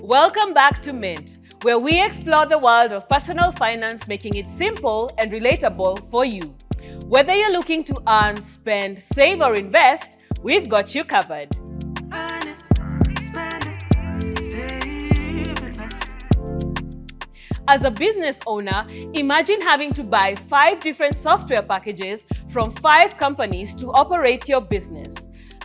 Welcome back to Mint, where we explore the world of personal finance, making it simple and relatable for you. Whether you're looking to earn, spend, save, or invest, we've got you covered. Earn it, spend it, save, invest. As a business owner, imagine having to buy 5 different software packages from 5 companies to operate your business,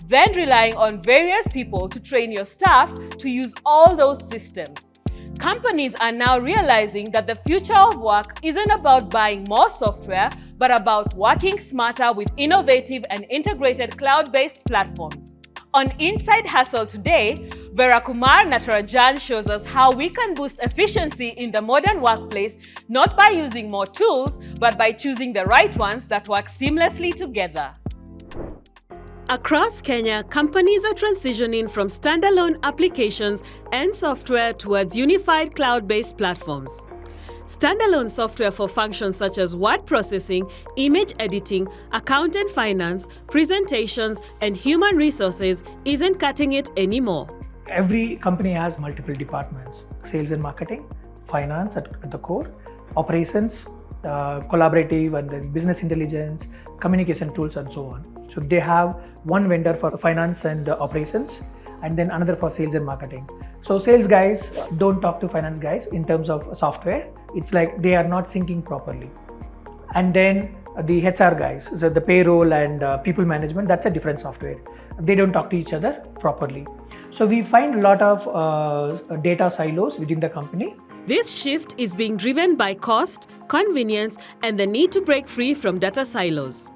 then relying on various people to train your staff to use all those systems. Companies are now realizing that the future of work isn't about buying more software, but about working smarter with innovative and integrated cloud-based platforms. On Inside Hustle today, Verakumar Natarajan shows us how we can boost efficiency in the modern workplace, not by using more tools, but by choosing the right ones that work seamlessly together. Across Kenya, companies are transitioning from standalone applications and software towards unified cloud-based platforms. Standalone software for functions such as word processing, image editing, account and finance, presentations, and human resources isn't cutting it anymore. Every company has multiple departments: sales and marketing, finance at the core, operations, collaborative, and then business intelligence, communication tools, and so on. So they have one vendor for finance and operations, and then another for sales and marketing. So sales guys don't talk to finance guys in terms of software. It's like they are not syncing properly. And then the HR guys, so the payroll and people management, that's a different software. They don't talk to each other properly. So we find a lot of data silos within the company. This shift is being driven by cost, convenience, and the need to break free from data silos.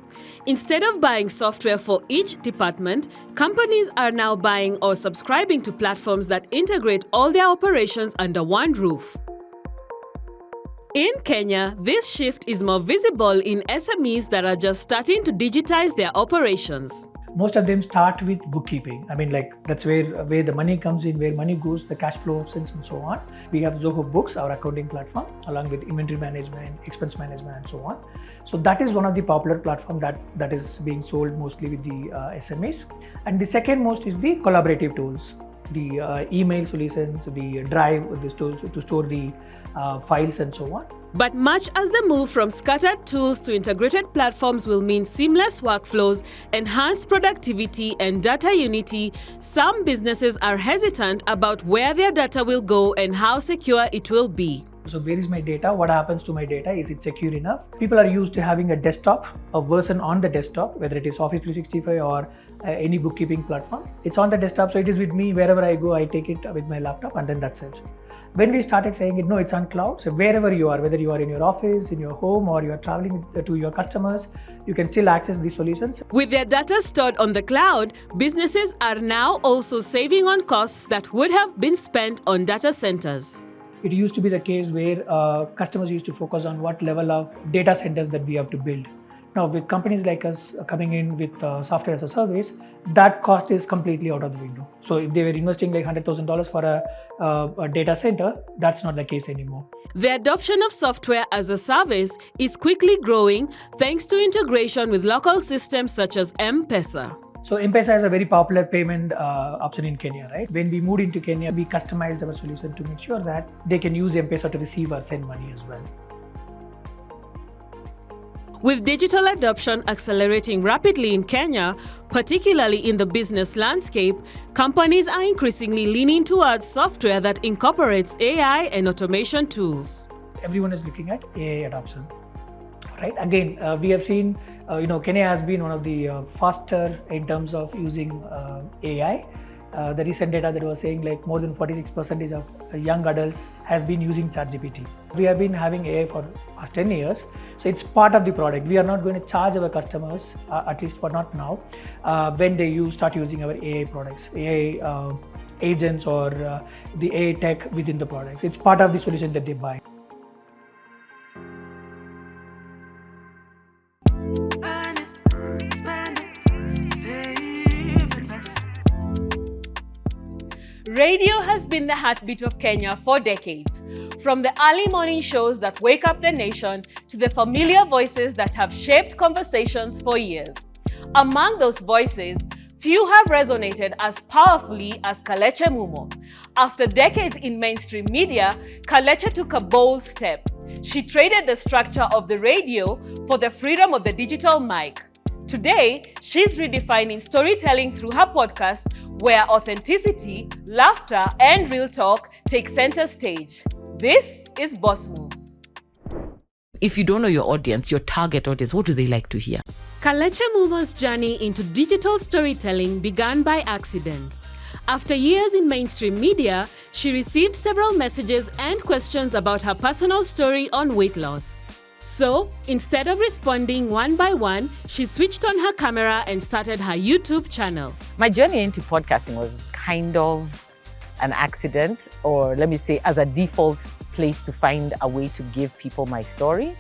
Instead of buying software for each department, companies are now buying or subscribing to platforms that integrate all their operations under one roof. In Kenya, this shift is more visible in SMEs that are just starting to digitize their operations. Most of them start with bookkeeping. I mean, like that's where the money comes in, where money goes, the cash flow options, and so on. We have Zoho Books, our accounting platform, along with inventory management, expense management, and so on. So that is one of the popular platform that is being sold mostly with the SMEs. And the second most is the collaborative tools, the email solutions, the Drive, to store the files, and so on. But much as the move from scattered tools to integrated platforms will mean seamless workflows, enhanced productivity, and data unity, some businesses are hesitant about where their data will go and how secure it will be. So where is my data? What happens to my data? Is it secure enough? People are used to having a desktop, a version on the desktop, whether it is Office 365 or any bookkeeping platform. It's on the desktop, so it is with me. Wherever I go, I take it with my laptop, and then that's it. When we started saying it, no, it's on cloud. So wherever you are, whether you are in your office, in your home, or you are traveling to your customers, you can still access these solutions. With their data stored on the cloud, businesses are now also saving on costs that would have been spent on data centers. It used to be the case where customers used to focus on what level of data centers that we have to build. Now, with companies like us coming in with software as a service, that cost is completely out of the window. So if they were investing like $100,000 for a data center, that's not the case anymore. The adoption of software as a service is quickly growing thanks to integration with local systems such as M-Pesa. So M-Pesa is a very popular payment option in Kenya, right? When we moved into Kenya, we customized our solution to make sure that they can use M-Pesa to receive or send money as well. With digital adoption accelerating rapidly in Kenya, particularly in the business landscape, companies are increasingly leaning towards software that incorporates AI and automation tools. Everyone is looking at AI adoption, right? Again, we have seen, Kenya has been one of the faster in terms of using AI. The recent data that was saying like more than 46% of young adults has been using ChatGPT. We have been having AI for past 10 years. So it's part of the product. We are not going to charge our customers, at least for not now, when they start using our AI products, AI agents, or the AI tech within the products. It's part of the solution that they buy. Earn it, spend it, save, invest. Radio has been the heartbeat of Kenya for decades. From the early morning shows that wake up the nation to the familiar voices that have shaped conversations for years. Among those voices, few have resonated as powerfully as Kaleche Mumo. After decades in mainstream media, Kaleche took a bold step. She traded the structure of the radio for the freedom of the digital mic. Today, she's redefining storytelling through her podcast, where authenticity, laughter, and real talk take center stage. This is Boss Moves. If you don't know your audience, your target audience, what do they like to hear? Kaleche Mumo's journey into digital storytelling began by accident. After years in mainstream media, she received several messages and questions about her personal story on weight loss. So, instead of responding one by one, she switched on her camera and started her YouTube channel. My journey into podcasting was kind of an accident, or let me say, as a default place to find a way to give people my story.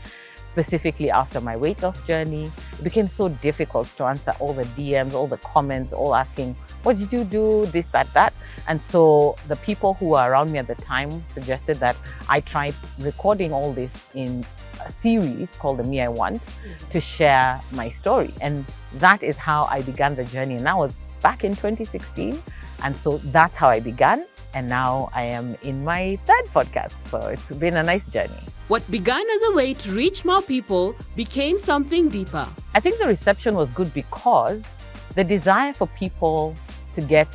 Specifically after my weight loss journey, it became so difficult to answer all the DMs, all the comments, all asking, what did you do, this, that. And so the people who were around me at the time suggested that I try recording all this in a series called The Me I Want to share my story. And that is how I began the journey. And that was back in 2016. And so that's how I began. And now I am in my third podcast. So it's been a nice journey. What began as a way to reach more people became something deeper. I think the reception was good because the desire for people to get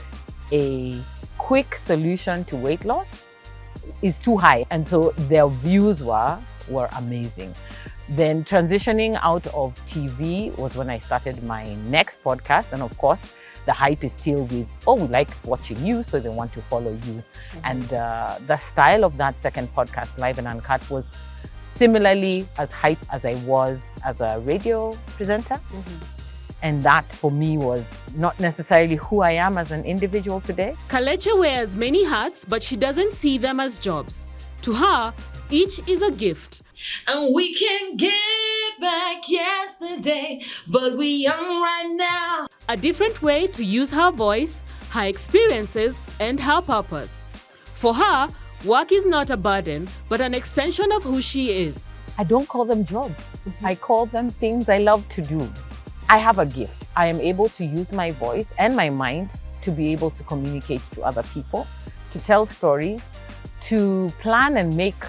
a quick solution to weight loss is too high. And so their views were amazing. Then transitioning out of TV was when I started my next podcast. And of course, the hype is still with, oh, we like watching you, so they want to follow you. And the style of that second podcast, Live and Uncut, was similarly as hype as I was as a radio presenter. And that for me was not necessarily who I am as an individual today. Kaleche wears many hats, but she doesn't see them as jobs. To her, each is a gift. And we can get back yesterday, but we young right now. A different way to use her voice, her experiences, and her purpose. For her, work is not a burden, but an extension of who she is. I don't call them jobs. I call them things I love to do. I have a gift. I am able to use my voice and my mind to be able to communicate to other people, to tell stories, to plan and make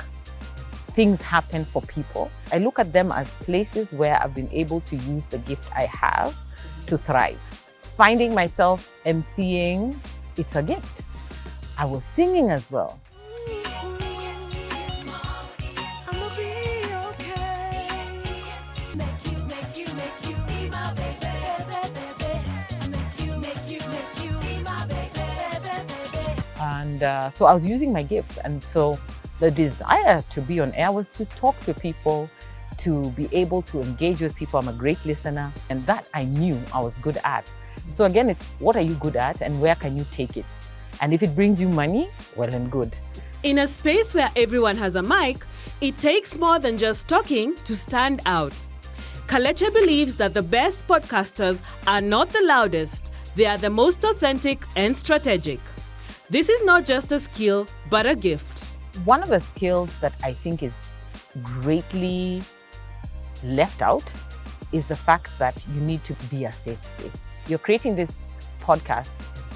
things happen for people. I look at them as places where I've been able to use the gift I have to thrive. Finding myself emceeing, it's a gift. I was singing as well. And so I was using my gifts. And so the desire to be on air was to talk to people, to be able to engage with people. I'm a great listener, and that I knew I was good at. So again, it's what are you good at and where can you take it? And if it brings you money, well and good. In a space where everyone has a mic, it takes more than just talking to stand out. Kaleche believes that the best podcasters are not the loudest, they are the most authentic and strategic. This is not just a skill, but a gift. One of the skills that I think is greatly left out is the fact that you need to be a safe space. You're creating this podcast,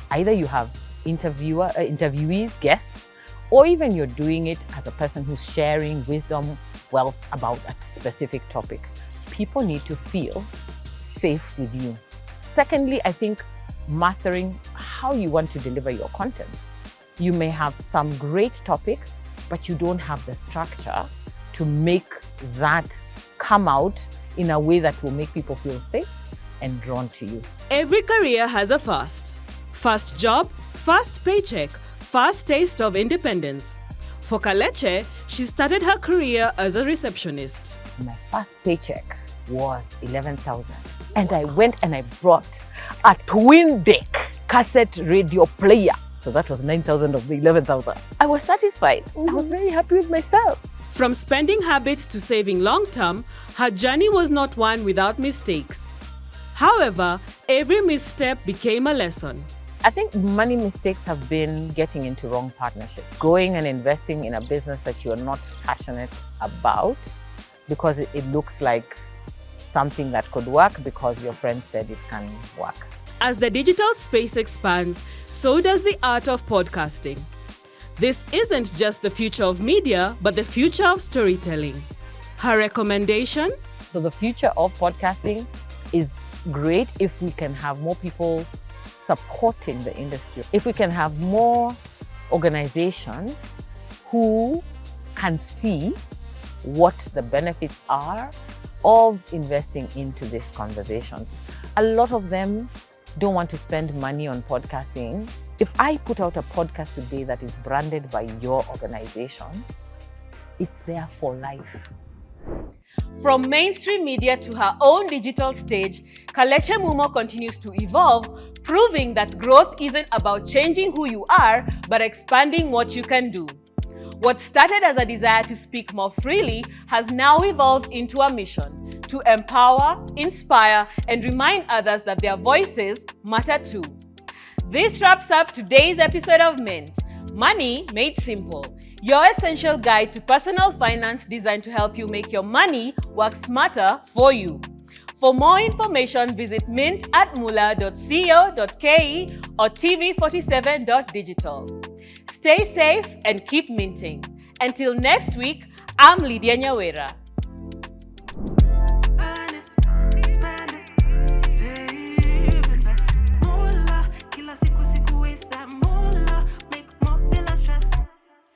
either you have interviewees, guests, or even you're doing it as a person who's sharing wisdom, wealth about a specific topic. People need to feel safe with you. Secondly, I think mastering how you want to deliver your content. You may have some great topic, but you don't have the structure to make that come out in a way that will make people feel safe and drawn to you. Every career has a first. First job, first paycheck, first taste of independence. For Kaleche, she started her career as a receptionist. My first paycheck was 11,000. And I went and I brought a twin deck cassette radio player. So that was 9,000 of the 11,000. I was satisfied. I was very happy with myself. From spending habits to saving long term, her journey was not one without mistakes. However, every misstep became a lesson. I think many mistakes have been getting into wrong partnerships, going and investing in a business that you're not passionate about because it looks like something that could work because your friend said it can work. As the digital space expands, so does the art of podcasting. This isn't just the future of media, but the future of storytelling. Her recommendation? So the future of podcasting is great if we can have more people supporting the industry. If we can have more organizations who can see what the benefits are of investing into these conversations. A lot of them don't want to spend money on podcasting. If I put out a podcast today that is branded by your organization, it's there for life. From mainstream media to her own digital stage, Kalechi Mumo continues to evolve, proving that growth isn't about changing who you are, but expanding what you can do. What started as a desire to speak more freely has now evolved into a mission to empower, inspire, and remind others that their voices matter too. This wraps up today's episode of Mint, Money Made Simple, your essential guide to personal finance designed to help you make your money work smarter for you. For more information, visit mint@mula.co.ke or tv47.digital. Stay safe and keep minting. Until next week, I'm Lydia Nyawera.